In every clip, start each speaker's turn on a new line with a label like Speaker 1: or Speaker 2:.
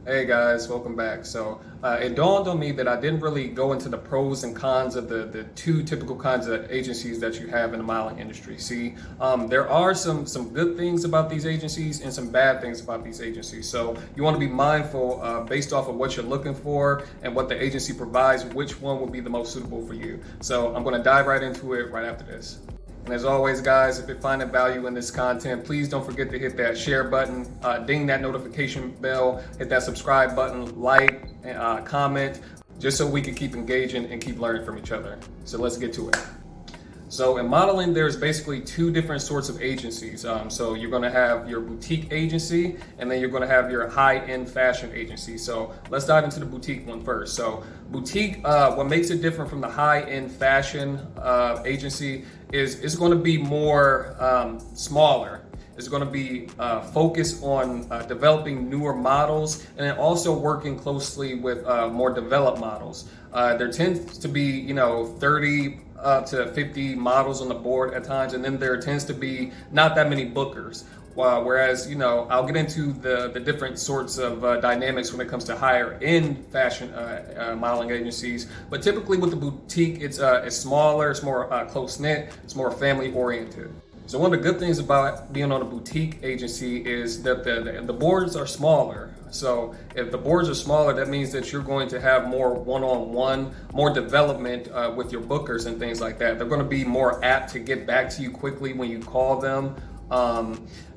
Speaker 1: Hey guys, welcome back. So it dawned on me that I didn't really go into the pros and cons of the two typical kinds of agencies that you have in the modeling industry. See, there are some good things about these agencies and some bad things about these agencies. So you want to be mindful based off of what you're looking for and what the agency provides, which one will be the most suitable for you. So I'm going to dive right into it right after this. And as always, guys, if you're finding value in this content, please don't forget to hit that share button, ding that notification bell, hit that subscribe button, like, comment, just so we can keep engaging and keep learning from each other. So let's get to it. So in modeling, there's basically two different sorts of agencies. So you're going to have your boutique agency, and then you're going to have your high-end fashion agency. So let's dive into the boutique one first. So boutique, what makes it different from the high-end fashion agency is it's going to be more smaller. It's going to be focused on developing newer models and then also working closely with more developed models. There tends to be, 30 to 50 models on the board at times, and then there tends to be not that many bookers. Whereas, I'll get into the different sorts of dynamics when it comes to higher end fashion modeling agencies. But typically with the boutique, it's smaller, it's more close knit, it's more family oriented. So one of the good things about being on a boutique agency is that the boards are smaller. So if the boards are smaller, that means that you're going to have more one-on-one, more development with your bookers and things like that. They're going to be more apt to get back to you quickly when you call them.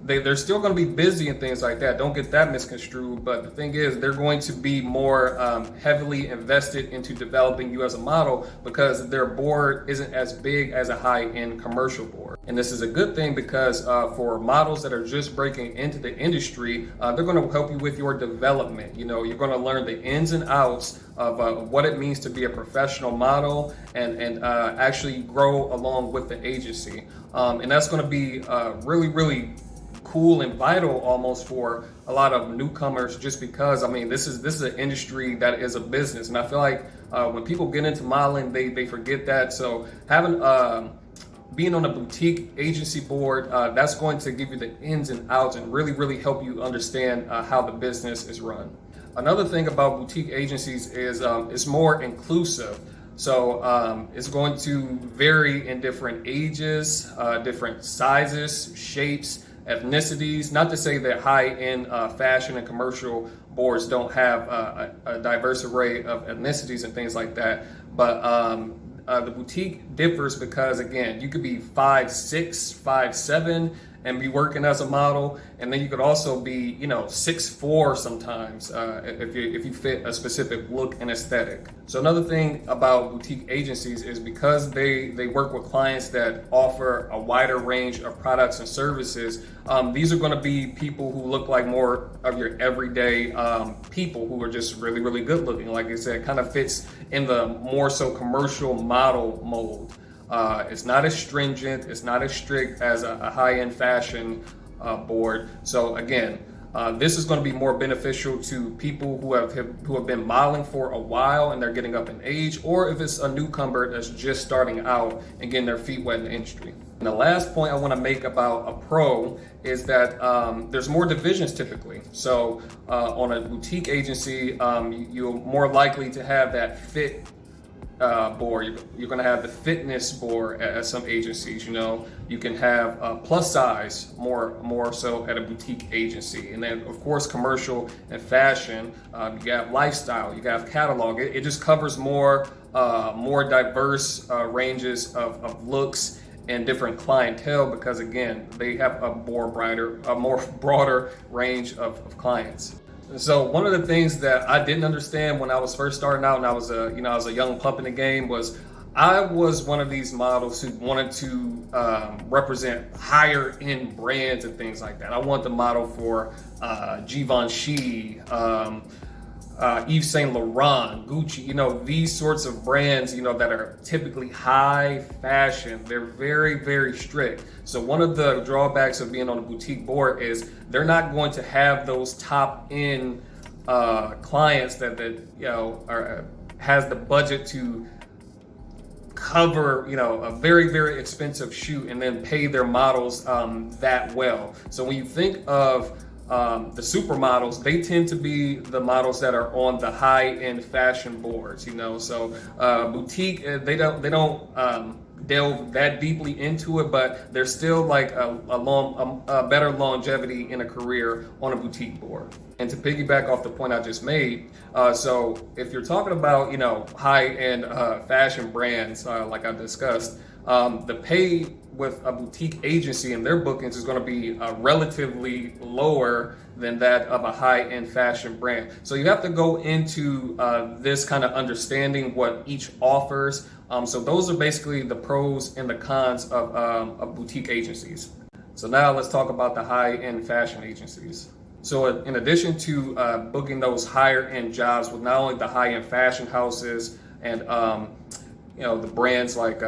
Speaker 1: They're still going to be busy and things like that. Don't get that misconstrued. But the thing is, they're going to be more heavily invested into developing you as a model because their board isn't as big as a high-end commercial board. And this is a good thing because for models that are just breaking into the industry, they're going to help you with your development. You're going to learn the ins and outs of what it means to be a professional model and actually grow along with the agency. And that's going to be really, really cool and vital almost for a lot of newcomers, just because this is an industry that is a business, and I feel like when people get into modeling, they forget that. So having being on a boutique agency board, that's going to give you the ins and outs and really, really help you understand how the business is run. Another thing about boutique agencies is it's more inclusive. So it's going to vary in different ages, different sizes, shapes, ethnicities. Not to say that high-end fashion and commercial boards don't have a diverse array of ethnicities and things like that, but the boutique differs because, again, you could be 5'6", 5'7", and be working as a model, and then you could also be 6'4" sometimes if you fit a specific look and aesthetic. So another thing about boutique agencies is because they work with clients that offer a wider range of products and services, these are going to be people who look like more of your everyday people who are just really, really good looking. Like I said, it kind of fits in the more so commercial model mold. It's not as stringent, it's not as strict as a high-end fashion board. So again, this is going to be more beneficial to people who have been modeling for a while and they're getting up in age, or if it's a newcomer that's just starting out and getting their feet wet in the industry. And the last point I want to make about a pro is that there's more divisions typically. So on a boutique agency, you're more likely to have that fit board. You're going to have the fitness board at some agencies. You can have plus size more so at a boutique agency, and then of course commercial and fashion. You have lifestyle, you have catalog. It just covers more diverse ranges of looks and different clientele because, again, they have a more broader range of clients. So one of the things that I didn't understand when I was first starting out and I was a young pup in the game was I was one of these models who wanted to represent higher end brands and things like that. I wanted to model for Givenchy, Yves Saint Laurent, Gucci, these sorts of brands, that are typically high fashion. They're very, very strict. So one of the drawbacks of being on a boutique board is they're not going to have those top end clients that has the budget to cover, a very, very expensive shoot and then pay their models that well. So when you think of the supermodels, they tend to be the models that are on the high-end fashion boards, so boutique, they don't delve that deeply into it, but there's still like a better longevity in a career on a boutique board. And to piggyback off the point I just made, so if you're talking about high-end fashion brands, like I discussed, the pay with a boutique agency and their bookings is going to be relatively lower than that of a high-end fashion brand. So you have to go into this kind of understanding what each offers. So those are basically the pros and the cons of boutique agencies. So now let's talk about the high-end fashion agencies. So in addition to booking those higher-end jobs with not only the high-end fashion houses and the brands like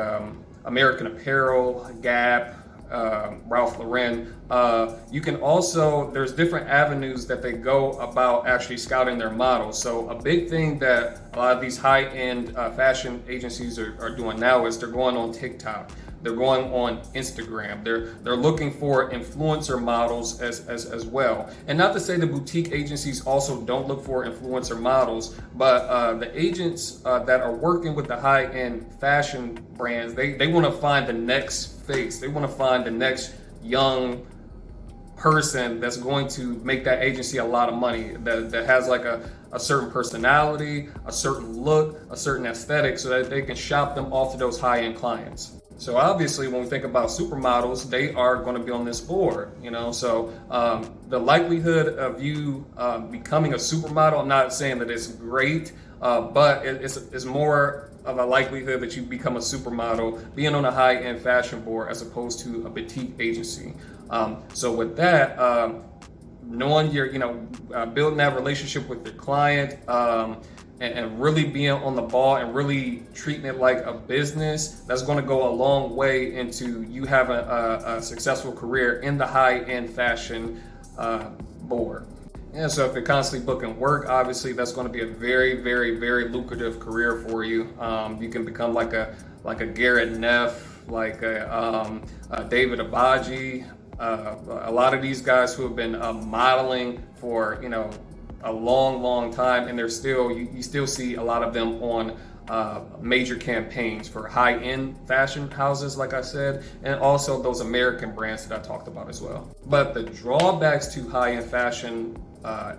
Speaker 1: American Apparel, Gap, Ralph Lauren, you can also, there's different avenues that they go about actually scouting their models. So a big thing that a lot of these high-end fashion agencies are doing now is they're going on TikTok. They're going on Instagram. They're looking for influencer models as well. And not to say the boutique agencies also don't look for influencer models, but the agents that are working with the high-end fashion brands, they want to find the next face. They want to find the next young person that's going to make that agency a lot of money, that has like a certain personality, a certain look, a certain aesthetic, so that they can shop them off to those high-end clients. So obviously, when we think about supermodels, they are going to be on this board, So the likelihood of you becoming a supermodel, I'm not saying that it's great, but it's more of a likelihood that you become a supermodel being on a high-end fashion board as opposed to a boutique agency. So with that, knowing building that relationship with your client, and really being on the ball and really treating it like a business, that's going to go a long way into you having a successful career in the high-end fashion board. And so if you're constantly booking work, obviously that's going to be a very, very, very lucrative career for you. You can become like a Garrett Neff, like a David Abaji, a lot of these guys who have been modeling for a long time, and they're still you still see a lot of them on major campaigns for high-end fashion houses, like I said, and also those American brands that I talked about as well. But the drawbacks to high-end fashion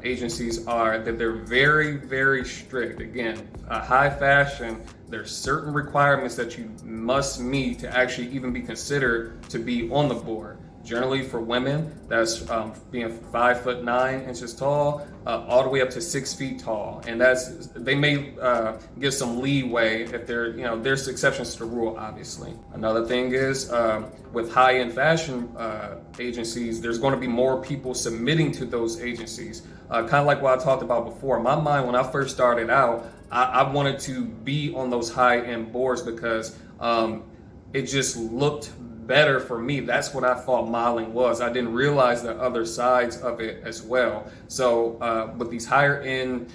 Speaker 1: agencies are that they're very, very strict. Again, high fashion, there's certain requirements that you must meet to actually even be considered to be on the board. Generally for women, that's being 5'9" tall, all the way up to 6 feet tall. And they may give some leeway if there's exceptions to the rule, obviously. Another thing is with high-end fashion agencies, there's going to be more people submitting to those agencies. Kind of like what I talked about before. In my mind, when I first started out, I wanted to be on those high-end boards because it just looked better for me. That's what I thought modeling was. I didn't realize the other sides of it as well. So with these higher end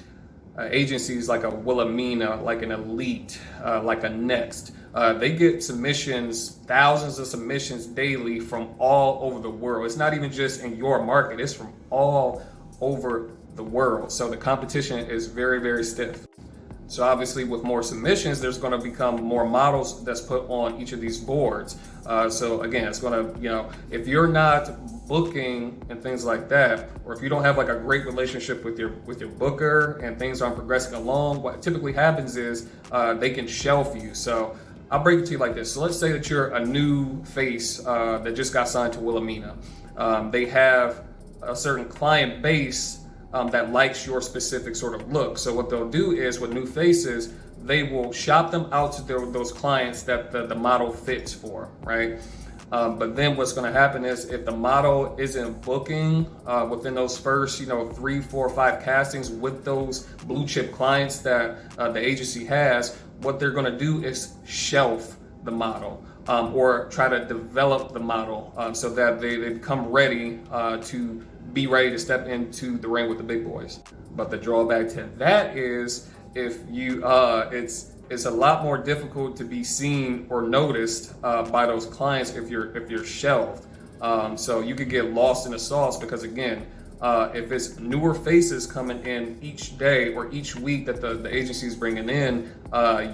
Speaker 1: agencies like a Wilhelmina, like an Elite, like a Next, they get submissions, thousands of submissions daily from all over the world. It's not even just in your market, it's from all over the world. So the competition is very, very stiff. So obviously with more submissions, there's going to become more models that's put on each of these boards. So again, it's going to, if you're not booking and things like that, or if you don't have like a great relationship with your booker and things aren't progressing along, what typically happens is they can shelf you. So I'll break it to you like this. So let's say that you're a new face that just got signed to Wilhelmina. They have a certain client base that likes your specific sort of look. So what they'll do is with new faces, they will shop them out to those clients that the model fits for, right? But then what's going to happen is if the model isn't booking within those first, 3, 4, 5 castings with those blue chip clients that the agency has, what they're going to do is shelf the model or try to develop the model so that they become ready to be ready to step into the ring with the big boys. But the drawback to that is if you, it's a lot more difficult to be seen or noticed by those clients if you're shelved. So you could get lost in the sauce because again, if it's newer faces coming in each day or each week that the agency is bringing in,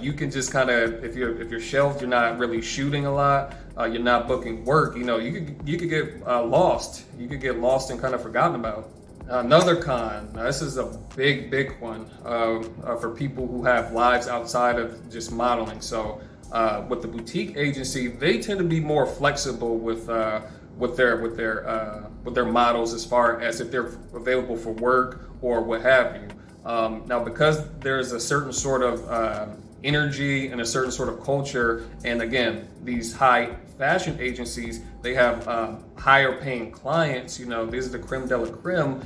Speaker 1: you can just kind of, if you're shelved, you're not really shooting a lot, you're not booking work, you know, you could get lost. You could get lost and kind of forgotten about. Another con, now this is a big one for people who have lives outside of just modeling. So with the boutique agency, they tend to be more flexible with their models as far as if they're available for work or what have you. Now, because there's a certain sort of energy and a certain sort of culture, and again, these high fashion agencies, they have higher paying clients, you know, these are the creme de la creme.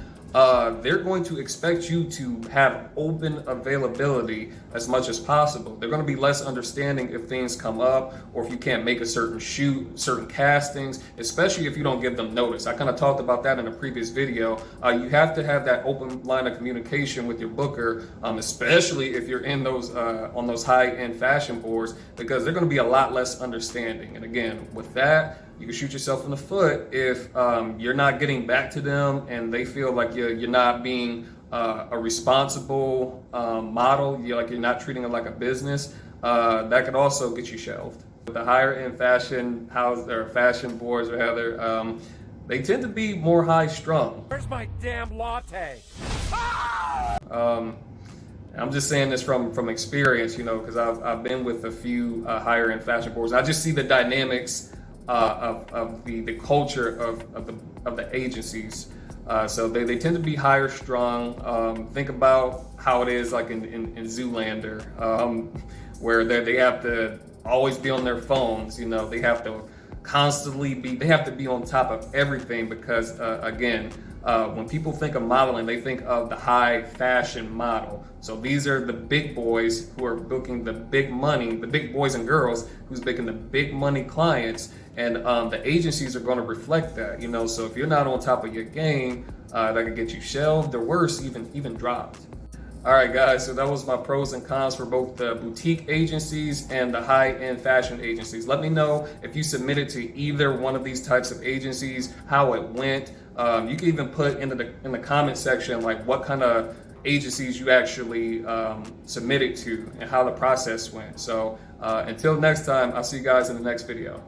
Speaker 1: They're going to expect you to have open availability as much as possible. They're going to be less understanding if things come up or if you can't make a certain shoot, certain castings, especially if you don't give them notice. I kind of talked about that in a previous video. You have to have that open line of communication with your booker, especially if you're in those on those high-end fashion boards, because they're going to be a lot less understanding. And again, with that, you can shoot yourself in the foot if you're not getting back to them and they feel like you're not being a responsible model. You're not treating it like a business. That could also get you shelved. With the higher end fashion houses or fashion boards, rather, they tend to be more high strung.
Speaker 2: Where's my damn latte?
Speaker 1: I'm just saying this from experience, you know, because I've been with a few higher end fashion boards. I just see the dynamics of the culture of the agencies. So they tend to be higher strung. Think about how it is like in Zoolander, where they have to always be on their phones. You know, they have to constantly be on top of everything because again, when people think of modeling, they think of the high fashion model. So these are the big boys who are booking the big money, the big boys and girls who's booking the big money clients, and the agencies are going to reflect that. You know, so if you're not on top of your game, that could get you shelved or worse, even dropped. All right, guys, so that was my pros and cons for both the boutique agencies and the high-end fashion agencies. Let me know if you submitted to either one of these types of agencies, how it went. You can even put in the comment section like what kind of agencies you actually submitted to and how the process went. So until next time, I'll see you guys in the next video.